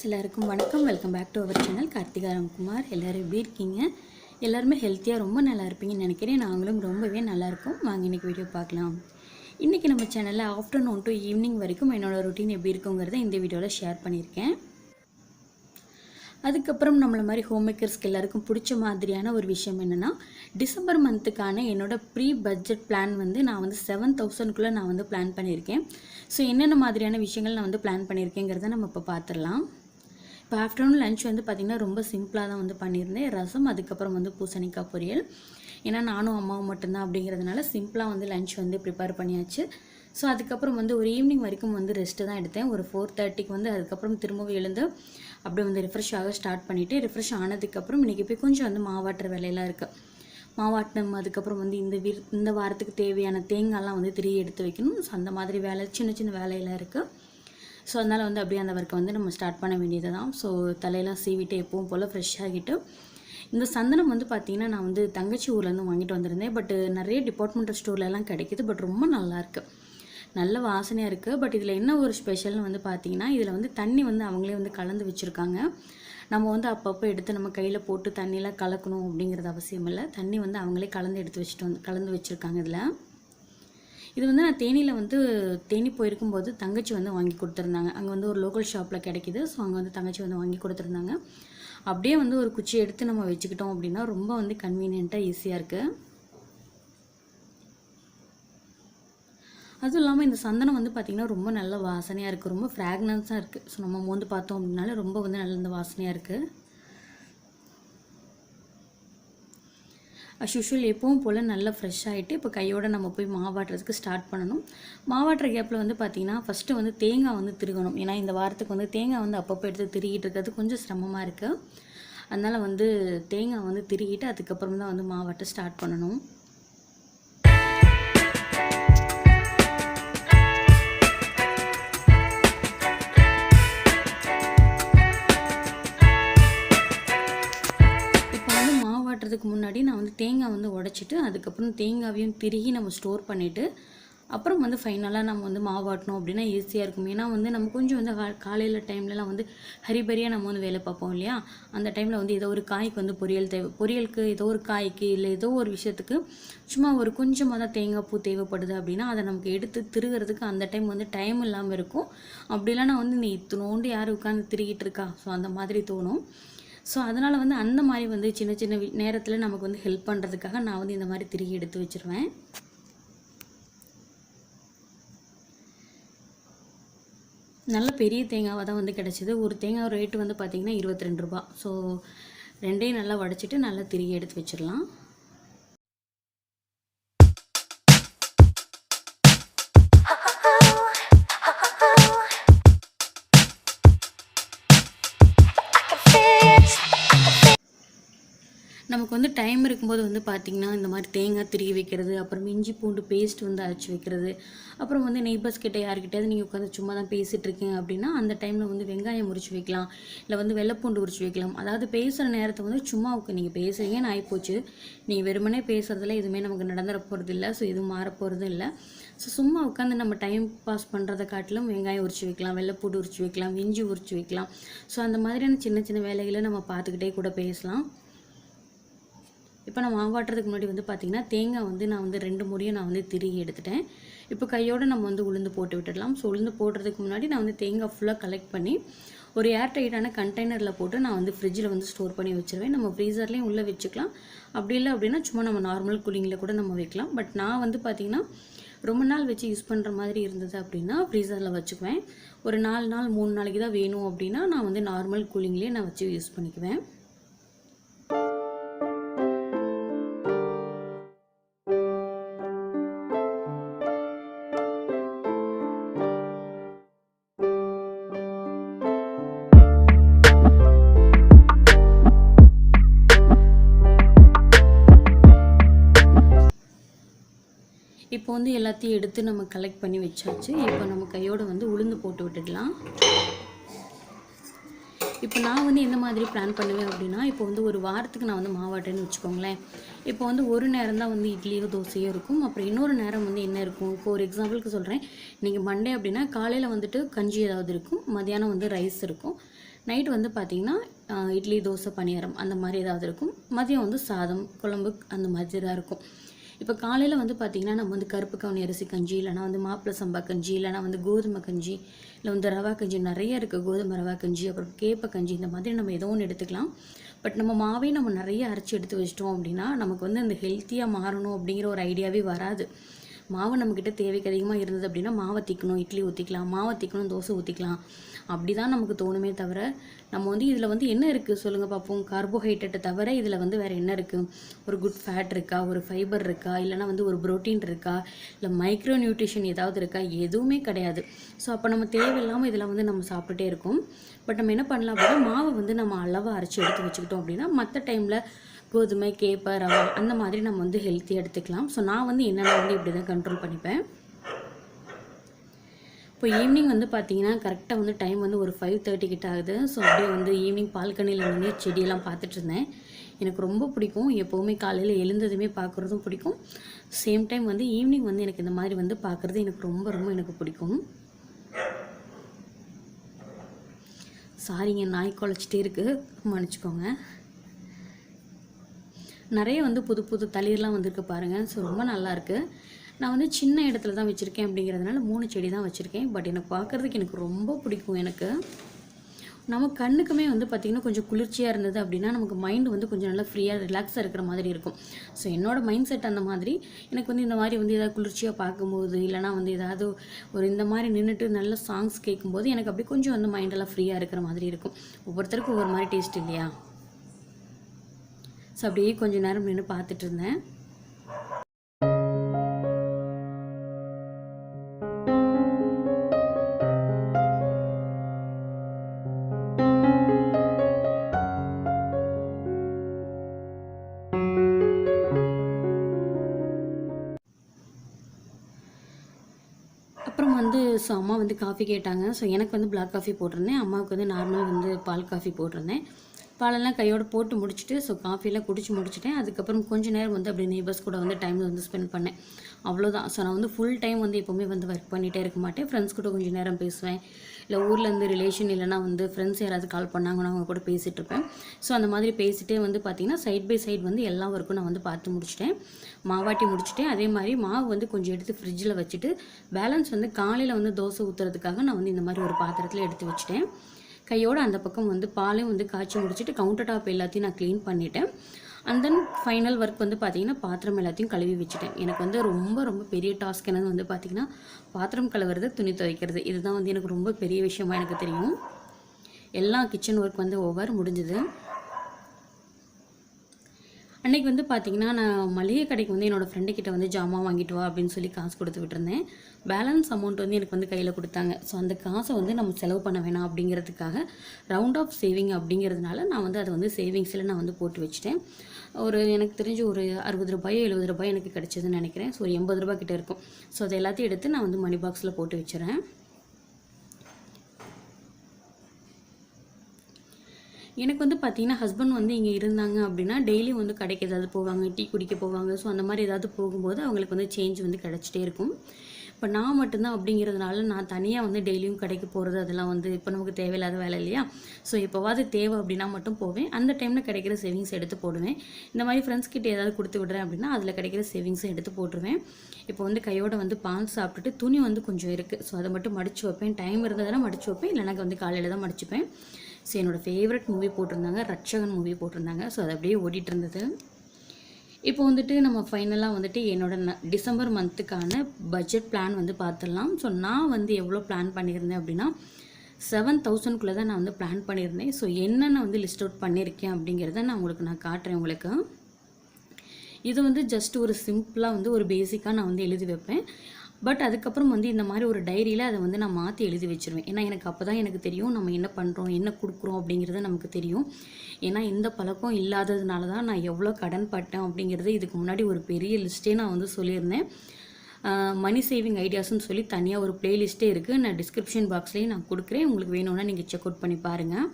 Friends எல்லாருக்கும் வணக்கம். Welcome back to our channel Karthika Ramkumar. எல்லோரும் எப்படி இருக்கீங்க? எல்லாருமே ஹெல்த்தியாக ரொம்ப நல்லா இருப்பீங்கன்னு நினைக்கிறேன். நாங்களும் ரொம்பவே நல்லாயிருக்கோம். வாங்க இன்றைக்கி வீடியோ பார்க்கலாம். இன்றைக்கி நம்ம சேனலில் ஆஃப்டர்நூன் டு ஈவினிங் வரைக்கும் என்னோடய ரொட்டீன் எப்படி இருக்குங்கிறத இந்த வீடியோவில் ஷேர் பண்ணியிருக்கேன். அதுக்கப்புறம் நம்மளை மாதிரி ஹோம் மேக்கர்ஸ்க்கு எல்லாருக்கும் பிடிச்ச மாதிரியான ஒரு விஷயம் என்னென்னா, டிசம்பர் மந்த்துக்கான என்னோடய ப்ரீ பட்ஜெட் பிளான் நான் 7,000க்குள்ளே நான் பிளான் பண்ணியிருக்கேன். ஸோ என்னென்ன மாதிரியான விஷயங்கள் நான் பிளான் பண்ணியிருக்கேங்கிறத நம்ம இப்போ பார்த்துடலாம். இப்போ ஆஃப்டர்நூன் லன்ச் பார்த்திங்கன்னா ரொம்ப சிம்பிளாக தான் பண்ணியிருந்தேன். ரசம், அதுக்கப்புறம் பூசணிக்காய் பொரியல். ஏன்னா நானும் அம்மாவும் மட்டும்தான் அப்படிங்கிறதுனால சிம்பிளாக லன்ச் ப்ரிப்பேர் பண்ணியாச்சு. ஸோ அதுக்கப்புறம் ஒரு ஈவினிங் வரைக்கும் ரெஸ்ட்டு தான் எடுத்தேன். ஒரு 4:30க்கு அதுக்கப்புறம் திரும்பவும் எழுந்து அப்படியே ரிஃப்ரெஷ் ஆக ஸ்டார்ட் பண்ணிவிட்டு, ரிஃப்ரெஷ் ஆனதுக்கப்புறம் இன்றைக்கி போய் கொஞ்சம் மாவாட்டுற வேலையெல்லாம் இருக்குது. மாவாட்டினம், அதுக்கப்புறம் இந்த வாரத்துக்கு தேவையான தேங்காய்லாம் திருகி எடுத்து வைக்கணும். ஸோ அந்த மாதிரி வேலை, சின்ன சின்ன வேலையெல்லாம் இருக்குது. ஸோ அதனால் அப்படியே அந்த ஒர்க்கை நம்ம ஸ்டார்ட் பண்ண வேண்டியது தான். ஸோ தலையெல்லாம் சீவிட்டு எப்பவும் போல் ஃப்ரெஷ் ஆகிட்டு, இந்த சந்தனம் பார்த்திங்கன்னா நான் தங்கச்சி ஊர்லேருந்து வாங்கிட்டு வந்திருந்தேன். பட் நிறைய டிபார்ட்மெண்டல் ஸ்டோர்லலாம் கிடைக்கிது. பட் ரொம்ப நல்லாயிருக்கு, நல்ல வாசனையாக இருக்குது. பட் இதில் என்ன ஒரு ஸ்பெஷல்னு பார்த்தீங்கன்னா, இதில் தண்ணி அவங்களே கலந்து வச்சுருக்காங்க. நம்ம அப்பப்போ எடுத்து நம்ம கையில் போட்டு தண்ணியெலாம் கலக்கணும் அப்படிங்கிறது அவசியம் இல்லை. தண்ணி அவங்களே கலந்து வச்சுருக்காங்க. இது நான் தேனியில் தேனி போயிருக்கும்போது தங்கச்சி வாங்கி கொடுத்துருந்தாங்க. அங்கே ஒரு லோக்கல் ஷாப்பில் கிடைக்கிது. ஸோ அங்கே தங்கச்சி வாங்கி கொடுத்துருந்தாங்க. அப்படியே ஒரு குச்சி எடுத்து நம்ம வச்சுக்கிட்டோம் அப்படின்னா ரொம்ப கன்வீனியண்ட்டாக ஈஸியாக இருக்குது. அதுவும் இல்லாமல் இந்த சந்தனம் பார்த்திங்கன்னா ரொம்ப நல்ல வாசனையாக இருக்குது, ரொம்ப ஃப்ராக்னன்ஸாக இருக்குது. ஸோ நம்ம மோந்து பார்த்தோம் அப்படின்னாலே ரொம்ப நல்ல இந்த வாசனையாக இருக்குது. யூஷுவல் எப்பவும் போல் நல்லா ஃப்ரெஷ் ஆகிட்டு இப்போ கையோடு நம்ம போய் மாவாட்டுறதுக்கு ஸ்டார்ட் பண்ணணும். மாவாட்டுற கேப்பில் பார்த்திங்கன்னா ஃபஸ்ட்டு தேங்காய் திருகணும். ஏன்னா இந்த வாரத்துக்கு தேங்காய் அப்பப்போ எடுத்து திருகிட்டு இருக்கிறது கொஞ்சம் சிரமமாக இருக்குது. அதனால் தேங்காய் திருகிட்டு அதுக்கப்புறம் தான் மாவாட்ட ஸ்டார்ட் பண்ணணும். மாவாட்டுறதுக்கு முன்னாடி நான் தேங்காய் உடைச்சிட்டு அதுக்கப்புறம் தேங்காவையும் திருகி நம்ம ஸ்டோர் பண்ணிவிட்டு அப்புறம் ஃபைனலாக நம்ம மாவாட்டணும் அப்படின்னா ஈஸியாக இருக்கும். ஏன்னா நம்ம கொஞ்சம் காலையில் டைம்லலாம் ஹரிபரியாக நம்ம வேலை பார்ப்போம் இல்லையா? அந்த டைமில் ஏதோ ஒரு காய்க்கு பொரியல் தேவை, பொரியலுக்கு ஏதோ ஒரு காய்க்கு இல்லை ஏதோ ஒரு விஷயத்துக்கு சும்மா ஒரு கொஞ்சமாக தான் தேங்காய் பூ தேவைப்படுது அப்படின்னா அதை நமக்கு எடுத்து திருகிறதுக்கு அந்த டைம் டைம் இல்லாமல் இருக்கும். அப்படிலாம் நான் நீ இத்தினோண்டு யார் உட்காந்து திருகிட்டு இருக்கா, ஸோ அந்த மாதிரி தோணும். ஸோ அதனால் அந்த மாதிரி சின்ன சின்ன நேரத்தில் நமக்கு ஹெல்ப் பண்ணுறதுக்காக நான் இந்த மாதிரி திருகி எடுத்து வச்சுருவேன். நல்ல பெரிய தேங்காவாக தான் கிடச்சிது. ஒரு தேங்காய் ரேட்டு பார்த்திங்கன்னா 22 ரூபா. ஸோ ரெண்டையும் நல்லா உடைச்சிட்டு நல்லா திருகி எடுத்து வச்சிடலாம். நமக்கு டைம் இருக்கும்போது பார்த்திங்கன்னா இந்த மாதிரி தேங்காய் திருகி வைக்கிறது, அப்புறம் இஞ்சி பூண்டு பேஸ்ட் அரைச்சி வைக்கிறது, அப்புறம் நெய்பர்ஸ் கிட்ட யார்கிட்டயாவது நீங்கள் உட்காந்து சும்மா தான் பேசிகிட்டு இருக்கீங்க அப்படின்னா அந்த டைமில் வெங்காயம் உரிச்சு வைக்கலாம், இல்லை வெள்ளைப்பூண்டு உரிச்சு வைக்கலாம். அதாவது பேசுகிற நேரத்தை சும்மா நீங்கள் பேசுகிறீங்கன்னு ஆகிப்போச்சு. நீங்கள் வெறுமனே பேசுகிறதுல எதுவுமே நமக்கு நடந்துட போகிறது இல்லை. ஸோ எதுவும் மாறப்போகிறதும் இல்லை. ஸோ சும்மா உட்காந்து நம்ம டைம் பாஸ் பண்ணுறதை காட்டிலும் வெங்காயம் உரிச்சு வைக்கலாம், வெள்ளைப்பூண்டு உரிச்சு வைக்கலாம், இஞ்சி உரிச்சு வைக்கலாம். ஸோ அந்த மாதிரியான சின்ன சின்ன வேலைகளை நம்ம பார்த்துக்கிட்டே கூட பேசலாம். இப்போ நான் மாவாட்டுறதுக்கு முன்னாடி பார்த்திங்கன்னா தேங்காய் நான் 2 முறையும் நான் திருகி எடுத்துட்டேன். இப்போ கையோடு நம்ம உளுந்து போட்டு விட்டுடலாம். ஸோ உளுந்து போடுறதுக்கு முன்னாடி நான் தேங்காய் ஃபுல்லாக கலெக்ட் பண்ணி ஒரு ஏர் டைட்டான கண்டெய்னரில் போட்டு நான் ஃப்ரிட்ஜில் ஸ்டோர் பண்ணி வச்சுருவேன். நம்ம ஃப்ரீசர்லேயும் உள்ளே வச்சுக்கலாம். அப்படி இல்லை அப்படின்னா சும்மா நம்ம நார்மல் கூலிங்கில் கூட நம்ம வைக்கலாம். பட் நான் பார்த்திங்கன்னா ரொம்ப நாள் வச்சு யூஸ் பண்ணுற மாதிரி இருந்தது அப்படின்னா ஃப்ரீசரில் வச்சுக்குவேன். ஒரு 4 நாள் 3 நாளைக்கு தான் வேணும் அப்படின்னா நான் நார்மல் கூலிங்லேயே நான் வச்சு யூஸ் பண்ணிக்குவேன். இப்போ எல்லாத்தையும் எடுத்து நம்ம கலெக்ட் பண்ணி வச்சாச்சு. இப்போ நம்ம கையோடு உளுந்து போட்டு விட்டுடலாம். இப்போ நான் எந்த மாதிரி பிளான் பண்ணுவேன் அப்படின்னா, இப்போ ஒரு வாரத்துக்கு நான் மாவாட்டேன்னு வச்சுக்கோங்களேன். இப்போ ஒரு நேரம் தான் இட்லியோ தோசையோ இருக்கும். அப்புறம் இன்னொரு நேரம் என்ன இருக்கும், இப்போ ஒரு எக்ஸாம்பிளுக்கு சொல்கிறேன். நீங்கள் மண்டே அப்படின்னா காலையில் கஞ்சி ஏதாவது இருக்கும், மதியானம் ரைஸ் இருக்கும், நைட் வந்து பார்த்திங்கன்னா இட்லி தோசை பணியாரம் அந்த மாதிரி ஏதாவது இருக்கும். மதியம் வந்து சாதம் குழம்பு அந்த மாதிரி தான் இருக்கும். இப்போ காலையில் வந்து பார்த்திங்கன்னா நம்ம வந்து கருப்பு கவுனி அரிசி கஞ்சி, இல்லைனா வந்து மாப்பிள சம்பா கஞ்சி, இல்லைனா வந்து கோதுமை கஞ்சி, இல்லை வந்து ரவா கஞ்சி நிறைய இருக்குது. கோதுமை ரவா கஞ்சி, அப்புறம் கேப்பை கஞ்சி, இந்த மாதிரி நம்ம ஏதோ ஒன்று எடுத்துக்கலாம். பட் நம்ம மாவே நம்ம நிறைய அரைச்சி எடுத்து வச்சிட்டோம் அப்படின்னா நமக்கு வந்து அந்த ஹெல்த்தியாக மாறணும் அப்படிங்கிற ஒரு ஐடியாவே வராது. மாவு நம்மக்கிட்ட தேவைக்கு அதிகமாக இருந்தது அப்படின்னா மாவை திக்கணும், இட்லி ஊற்றிக்கலாம், மாவை திக்கணும், தோசை ஊற்றிக்கலாம், அப்படி தான் நமக்கு தோணுமே தவிர நம்ம வந்து இதில் வந்து என்ன இருக்குது சொல்லுங்கள் பார்ப்போம். கார்போஹைட்ரேட்டை தவிர இதில் வந்து வேறு என்ன இருக்குது? ஒரு குட் ஃபேட் இருக்கா, ஒரு ஃபைபர் இருக்கா, இல்லைனா வந்து ஒரு ப்ரோட்டீன் இருக்கா, இல்லை மைக்ரோ நியூட்ரிஷன் ஏதாவது இருக்கா? எதுவுமே கிடையாது. ஸோ அப்போ நம்ம தேவையில்லாமல் இதில் வந்து நம்ம சாப்பிட்டுட்டே இருக்கோம். பட் நம்ம என்ன பண்ணலாம் அப்படின்னா மாவை வந்து நம்ம அளவாக அரைச்சி எடுத்து வச்சுக்கிட்டோம் அப்படின்னா மற்ற டைமில் கோதுமை, கேப்பை, ரவா அந்த மாதிரி நம்ம வந்து ஹெல்த்தியாக எடுத்துக்கலாம். ஸோ நான் வந்து என்னென்ன வந்து இப்படி தான் கண்ட்ரோல் பண்ணிப்பேன். இப்போ ஈவினிங் வந்து பார்த்தீங்கன்னா கரெக்டாக வந்து டைம் வந்து ஒரு 5:30 கிட்ட ஆகுது. ஸோ அப்படியே வந்து ஈவினிங் பால்கனியில் நின்று செடியெல்லாம் பார்த்துட்டு இருந்தேன். எனக்கு ரொம்ப பிடிக்கும். எப்போவுமே காலையில் எழுந்ததுமே பார்க்குறதும் பிடிக்கும். சேம் டைம் வந்து ஈவினிங் வந்து எனக்கு இந்த மாதிரி வந்து பார்க்குறது எனக்கு ரொம்ப ரொம்ப எனக்கு பிடிக்கும். சாரிங்க, நாய் குலைச்சிட்டே இருக்குது, மன்னிச்சுக்கோங்க. நிறைய வந்து புது புது தளிர்லாம் வந்திருக்கு பாருங்கள். ஸோ ரொம்ப நல்லாயிருக்கு. நான் வந்து சின்ன இடத்துல தான் வச்சுருக்கேன் அப்படிங்கிறதுனால 3 செடி தான் வச்சுருக்கேன். பட் எனக்கு பார்க்குறதுக்கு எனக்கு ரொம்ப பிடிக்கும். எனக்கு நம்ம கண்ணுக்குமே வந்து பார்த்திங்கன்னா கொஞ்சம் குளிர்ச்சியாக இருந்தது அப்படின்னா நமக்கு மைண்டு வந்து கொஞ்சம் நல்லா ஃப்ரீயாக ரிலாக்ஸாக இருக்கிற மாதிரி இருக்கும். ஸோ என்னோடய மைண்ட் செட் அந்த மாதிரி. எனக்கு வந்து இந்த மாதிரி வந்து ஏதாவது குளிர்ச்சியாக பார்க்கும்போது, இல்லைனா வந்து ஏதாவது ஒரு இந்த மாதிரி நின்றுட்டு நல்ல சாங்ஸ் கேட்கும்போது எனக்கு அப்படி கொஞ்சம் வந்து மைண்டெல்லாம் ஃப்ரீயாக இருக்கிற மாதிரி இருக்கும். ஒவ்வொருத்தருக்கும் ஒவ்வொரு மாதிரி டேஸ்ட் இல்லையா? ஸோ அப்படியே கொஞ்சம் நேரம் நின்று பார்த்துட்டு இருந்தேன். அப்புறம் வந்து ஸோ அம்மா வந்து காஃபி கேட்டாங்க. ஸோ எனக்கு வந்து பிளாக் காஃபி போட்டிருந்தேன், அம்மாவுக்கு வந்து நார்மல் வந்து பால் காஃபி போட்டிருந்தேன். பாலெல்லாம் கையோடு போட்டு முடிச்சுட்டு ஸோ காஃபிலாம் குடிச்சு முடிச்சுட்டேன். அதுக்கப்புறம் கொஞ்சம் நேரம் வந்து அப்படி நெய்பர்ஸ் கூட வந்து டைம் வந்து ஸ்பெண்ட் பண்ணேன், அவ்வளோதான். ஸோ நான் வந்து ஃபுல் டைம் வந்து எப்போவுமே வந்து ஒர்க் பண்ணிகிட்டே இருக்க மாட்டேன். ஃப்ரெண்ட்ஸ் கூட கொஞ்சம் நேரம் பேசுவேன், இல்லை ஊர்லேருந்து ரிலேஷன் இல்லைனா வந்து ஃப்ரெண்ட்ஸ் யாராவது கால் பண்ணாங்கன்னா அவங்க கூட பேசிகிட்டு இருப்பேன். ஸோ அந்த மாதிரி பேசிகிட்டே வந்து பார்த்திங்கன்னா சைட் பை சைட் வந்து எல்லா ஒர்க்கும் நான் வந்து பார்த்து முடிச்சிட்டேன், மாவாட்டி முடிச்சிட்டேன். அதே மாதிரி மாவு வந்து கொஞ்சம் எடுத்து ஃப்ரிட்ஜில் வச்சுட்டு பேலன்ஸ் வந்து காலையில் வந்து தோசை ஊற்றுறதுக்காக நான் வந்து இந்த மாதிரி ஒரு பாத்திரத்தில் எடுத்து வச்சுட்டேன். கையோடு அந்த பக்கம் வந்து பாலையும் வந்து காய்ச்சி முடிச்சுட்டு கவுண்டர் டாப் எல்லாத்தையும் நான் க்ளீன் பண்ணிவிட்டேன். அண்ட் தென் ஃபைனல் ஒர்க் வந்து பார்த்திங்கன்னா பாத்திரம் எல்லாத்தையும் கழுவி வச்சுட்டேன். எனக்கு வந்து ரொம்ப ரொம்ப பெரிய டாஸ்க் என்னன்னு வந்து பார்த்திங்கன்னா பாத்திரம் கழுவுறது, துணி துவைக்கிறது. இதுதான் வந்து எனக்கு ரொம்ப பெரிய விஷயமா எனக்கு தெரியும். எல்லா கிச்சன் ஒர்க் வந்து ஓவர் முடிஞ்சுது. அன்றைக்கி வந்து பார்த்திங்கன்னா நான் மளிகை கடைக்கு வந்து என்னோடய ஃப்ரெண்டுக்கிட்ட வந்து ஜாமான் வாங்கிட்டு வா அப்படின்னு சொல்லி காசு கொடுத்து விட்டுருந்தேன். பேலன்ஸ் அமௌண்ட் வந்து எனக்கு வந்து கையில் கொடுத்தாங்க. ஸோ அந்த காசை வந்து நம்ம செலவு பண்ண வேணாம் அப்படிங்கிறதுக்காக ரவுண்ட் ஆஃப் சேவிங் அப்படிங்கிறதுனால நான் வந்து அதை வந்து சேவிங்ஸில் நான் வந்து போட்டு வச்சுட்டேன். எனக்கு தெரிஞ்சு ஒரு 60 ரூபாயோ 70 ரூபாய் எனக்கு கிடச்சதுன்னு நினைக்கிறேன். ஸோ ஒரு 80 ரூபாய் கிட்டே இருக்கும். ஸோ அதை எல்லாத்தையும் எடுத்து நான் வந்து மணி பாக்ஸில் போட்டு வச்சுறேன். எனக்கு வந்து பார்த்திங்கன்னா ஹஸ்பண்ட் வந்து இங்கே இருந்தாங்க அப்படின்னா டெய்லி வந்து கடைக்கு ஏதாவது போவாங்க, டீ குடிக்க போவாங்க. ஸோ அந்த மாதிரி ஏதாவது போகும்போது அவங்களுக்கு வந்து சேஞ்ச் வந்து கிடச்சிட்டே இருக்கும். இப்போ நான் மட்டும்தான் அப்படிங்கிறதுனால நான் தனியாக வந்து டெய்லியும் கடைக்கு போகிறது அதெல்லாம் வந்து இப்போ நமக்கு தேவையில்லாத வேலை இல்லையா? ஸோ எப்போவாது தேவை அப்படின்னா மட்டும் போவேன். அந்த டைமில் கிடைக்கிற சேவிங்ஸ் எடுத்து போடுவேன். இந்த மாதிரி ஃப்ரெண்ட்ஸ் கிட்ட ஏதாவது கொடுத்து விடுறேன் அப்படின்னா அதில் கிடைக்கிற சேவிங்ஸும் எடுத்து போட்டுருவேன். இப்போ வந்து கையோட வந்து பால் சாப்பிட்டுட்டு துணி வந்து கொஞ்சம் இருக்குது. ஸோ அதை மட்டும் மடித்து வைப்பேன். டைம் இருந்ததுன்னா மடித்து வைப்பேன், இல்லைனா வந்து காலையில் தான் மடிச்சுப்பேன். ஸோ என்னோடய ஃபேவரட் மூவி போட்டிருந்தாங்க, ரட்சகன் மூவி போட்டிருந்தாங்க. ஸோ அது அப்படியே ஓடிட்டு இருந்தது. இப்போ வந்துட்டு நம்ம ஃபைனலாக வந்துட்டு என்னோடய டிசம்பர் மந்த்துக்கான பட்ஜெட் பிளான் வந்து பார்த்துடலாம். ஸோ நான் வந்து எவ்வளோ பிளான் பண்ணியிருந்தேன் அப்படின்னா 7,000க்குள்ளே தான் நான் வந்து பிளான் பண்ணியிருந்தேன். ஸோ என்னென்ன வந்து லிஸ்ட் அவுட் பண்ணியிருக்கேன் அப்படிங்கிறத நான் காட்டுறேன் உங்களுக்கு. இது வந்து ஜஸ்ட் ஒரு சிம்பிளாக வந்து ஒரு பேசிக்காக நான் வந்து எழுதி வைப்பேன். பட் அதுக்கப்புறம் வந்து இந்த மாதிரி ஒரு டைரியில் அதை வந்து நான் மாற்றி எழுதி வச்சுருவேன். ஏன்னா எனக்கு அப்போ தான் எனக்கு தெரியும் நம்ம என்ன பண்ணுறோம், என்ன கொடுக்குறோம் அப்படிங்கிறது நமக்கு தெரியும். ஏன்னா இந்த பழக்கம் இல்லாததுனால தான் நான் எவ்வளோ கடன் பட்டேன் அப்படிங்கிறது இதுக்கு முன்னாடி ஒரு பெரிய லிஸ்ட்டே நான் வந்து சொல்லியிருந்தேன். மணி சேவிங் ஐடியாஸ்ன்னு சொல்லி தனியாக ஒரு ப்ளேலிஸ்ட்டே இருக்குது. நான் டிஸ்கிரிப்ஷன் பாக்ஸ்லேயும் நான் கொடுக்குறேன். உங்களுக்கு வேணும்னா நீங்கள் செக் அவுட் பண்ணி பாருங்கள்.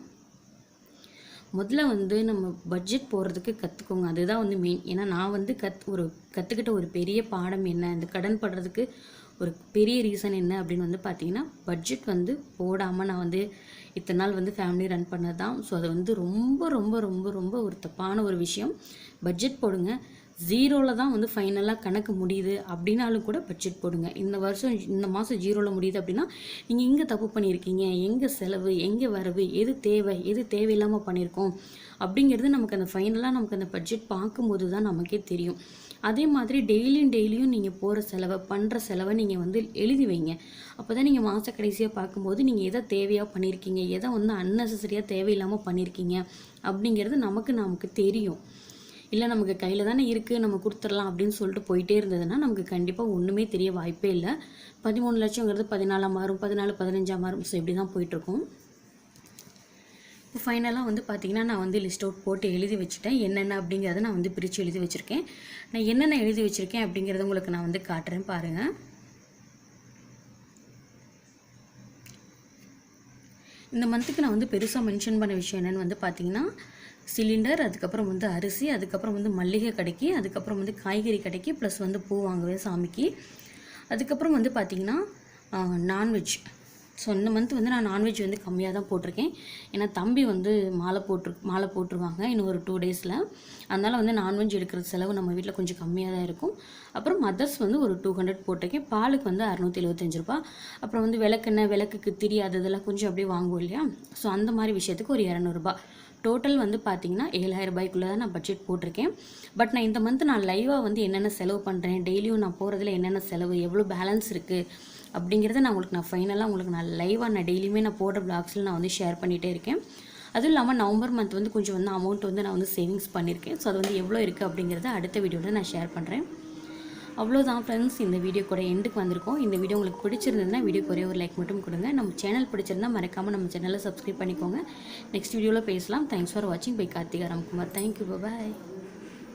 முதல்ல வந்து நம்ம பட்ஜெட் போடுறதுக்கு கற்றுக்கோங்க, அதுதான் வந்து மெயின். ஏன்னா நான் வந்து கற்றுக்கிட்ட ஒரு பெரிய பாடம் என்ன, இந்த கடன் படுறதுக்கு ஒரு பெரிய ரீசன் என்ன அப்படின்னு வந்து பார்த்திங்கன்னா பட்ஜெட் வந்து போடாமல் நான் வந்து இத்தனை நாள் வந்து ஃபேமிலி ரன் பண்ணது தான். ஸோ அது வந்து ரொம்ப ரொம்ப ரொம்ப ரொம்ப ஒரு தப்பான ஒரு விஷயம். பட்ஜெட் போடுங்க. ஜீரோவில் தான் வந்து ஃபைனலாக கணக்கு முடியுது அப்படின்னாலும் கூட பட்ஜெட் போடுங்க. இந்த வருஷம் இந்த மாதம் ஜீரோவில் முடியுது அப்படின்னா நீங்கள் எங்கே தப்பு பண்ணியிருக்கீங்க, எங்கே செலவு, எங்கே வரவு, எது தேவை, எது தேவையில்லாமல் பண்ணியிருக்கோம் அப்படிங்கிறது நமக்கு அந்த ஃபைனலாக நமக்கு அந்த பட்ஜெட் பார்க்கும்போது தான் நமக்கே தெரியும். அதே மாதிரி டெய்லியும் நீங்கள் போகிற செலவை, பண்ணுற செலவை நீங்கள் வந்து எழுதி வைங்க. அப்போ தான் நீங்கள் மாத கடைசியாக பார்க்கும்போது நீங்கள் எதை தேவையாக பண்ணியிருக்கீங்க, எதை வந்து அன்னெசரியாக தேவையில்லாமல் பண்ணியிருக்கீங்க அப்படிங்கிறது நமக்கு தெரியும். இல்லை நமக்கு கையில் தானே இருக்குது நம்ம கொடுத்துடலாம் அப்படின்னு சொல்லிட்டு போயிட்டே இருந்ததுன்னா நமக்கு கண்டிப்பாக ஒன்றுமே தெரிய வாய்ப்பே இல்லை. 13 லட்சங்கிறது 14 மாறும், 14 15 மாறும். ஸோ இப்படி தான் போயிட்டுருக்கும். இப்போ ஃபைனலாக வந்து பார்த்திங்கன்னா நான் வந்து லிஸ்ட் அவுட் போட்டு எழுதி வச்சுட்டேன். என்னென்ன அப்படிங்கிறத நான் வந்து பிரித்து எழுதி வச்சுருக்கேன். நான் என்னென்ன எழுதி வச்சுருக்கேன் அப்படிங்கிறத உங்களுக்கு நான் வந்து காட்டுறேன் பாருங்கள். இந்த மந்த்துக்கு நான் வந்து பெருசாக மென்ஷன் பண்ண விஷயம் என்னென்னு வந்து பார்த்திங்கன்னா சிலிண்டர், அதுக்கப்புறம் வந்து அரிசி, அதுக்கப்புறம் வந்து மல்லிகை கடைக்கு, அதுக்கப்புறம் வந்து காய்கறி கடைக்கு, ப்ளஸ் வந்து பூ வாங்குவேன் சாமிக்கு. அதுக்கப்புறம் வந்து பார்த்திங்கன்னா நான்வெஜ். ஸோ இந்த மந்த் வந்து நான் நான்வெஜ் வந்து கம்மியாக தான் போட்டிருக்கேன். ஏன்னா தம்பி வந்து மாலை போட்டுருவாங்க இன்னும் ஒரு 2 டேஸில். அதனால் வந்து நான்வெஜ் எடுக்கிற செலவு நம்ம வீட்டில் கொஞ்சம் கம்மியாக தான் இருக்கும். அப்புறம் மதர்ஸ் வந்து ஒரு 200 போட்டிருக்கேன். பாலுக்கு வந்து 675 ரூபா. அப்புறம் வந்து விளக்கெண்ணெய், விளக்குக்கு திரி, அதெல்லாம் கொஞ்சம் அப்படியே வாங்குவோம் இல்லையா. ஸோ அந்த மாதிரி விஷயத்துக்கு ஒரு 200 ரூபா. டோட்டல் வந்து பார்த்திங்கன்னா 7000 ரூபாய்க்குள்ளே தான் நான் பட்ஜெட் போட்டிருக்கேன். பட் நான் இந்த மந்த் நான் லைவாக வந்து என்னென்ன செலவு பண்ணுறேன், டெய்லியும் நான் போகிறதுல என்னென்ன செலவு, எவ்வளோ பேலன்ஸ் இருக்குது அப்படிங்கிறத நான் ஃபைனலாக உங்களுக்கு நான் லைவாக நான் டெய்லியுமே நான் போடுற பிளாக்ஸில் நான் வந்து ஷேர் பண்ணிகிட்டே இருக்கேன். அதுவும் இல்லாமல் நவம்பர் மந்த் வந்து கொஞ்சம் வந்து அமௌண்ட் வந்து நான் வந்து சேவிங்ஸ் பண்ணியிருக்கேன். ஸோ அது வந்து எவ்வளோ இருக்குது அப்படிங்கிறத அடுத்த வீடியோவில் நான் ஷேர் பண்ணுறேன். அவ்வளோதான் ஃப்ரெண்ட்ஸ், இந்த வீடியோ கூட எண்டுக்கு வந்திருக்கோம். இந்த வீடியோ உங்களுக்கு பிடிச்சிருந்ததுன்னா வீடியோக்கு ஒரே ஒரு லைக் மட்டும் கொடுங்க. நம்ம சேனல் பிடிச்சிருந்தா மறக்காமல் நம்ம சேனலை சப்ஸ்கிரைப் பண்ணிக்கோங்க. நெக்ஸ்ட் வீடியோவில் பேசலாம். தேங்க்ஸ் ஃபார் வாட்சிங். பை கார்த்திகா ராம்குமார். தேங்க்யூ. பாய்.